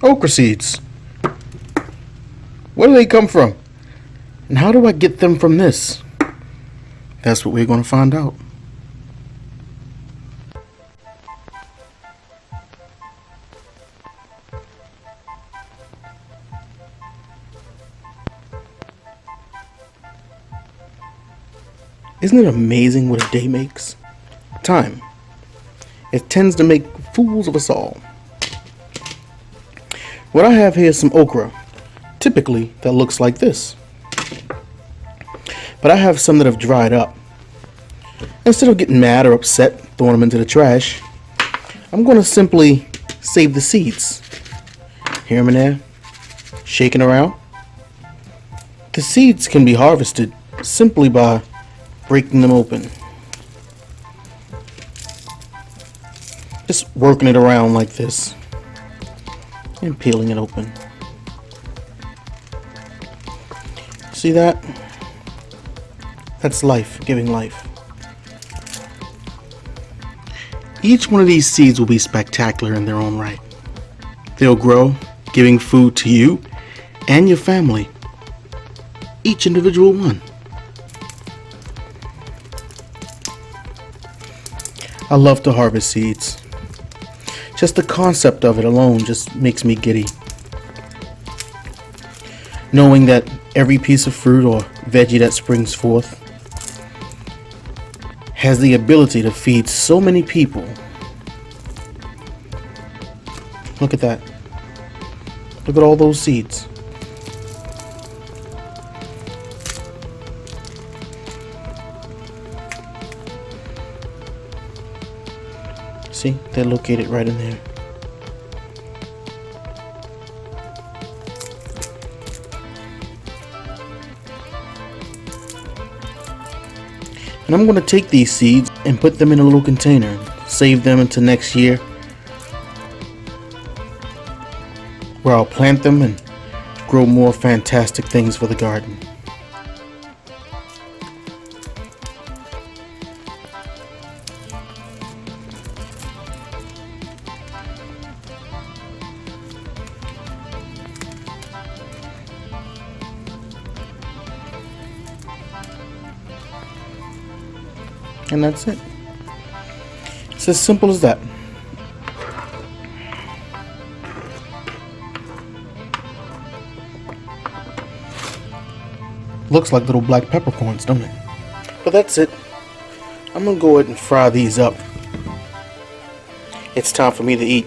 Okra seeds. Where do they come from? And how do I get them from this? That's what we're going to find out. Isn't it amazing what a day makes? Time. It tends to make fools of us all. What I have here is some okra. Typically, that looks like this. But I have some that have dried up. Instead of getting mad or upset, throwing them into the trash, I'm going to simply save the seeds. Here them in there, shaking around. The seeds can be harvested simply by breaking them open. Just working it around like this and peeling it open. See that? That's life, giving life. Each one of these seeds will be spectacular in their own right. They'll grow, giving food to you and your family. Each individual one. I love to harvest seeds. Just the concept of it alone just makes me giddy. Knowing that every piece of fruit or veggie that springs forth has the ability to feed so many people. Look at that. Look at all those seeds. See, they're located right in there. And I'm going to take these seeds and put them in a little container, save them until next year, where I'll plant them and grow more fantastic things for the garden. And that's it. It's as simple as that. Looks like little black peppercorns, don't it? But that's it. I'm gonna go ahead and fry these up. It's time for me to eat.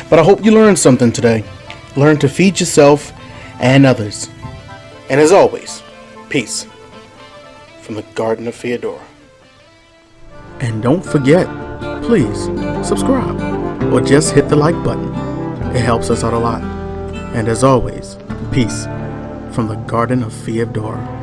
But I hope you learned something today. Learn to feed yourself and others. And as always, peace from the Garden of Feodora. And don't forget, please subscribe or just hit the like button. It helps us out a lot. And as always, peace from the Garden of Feodora.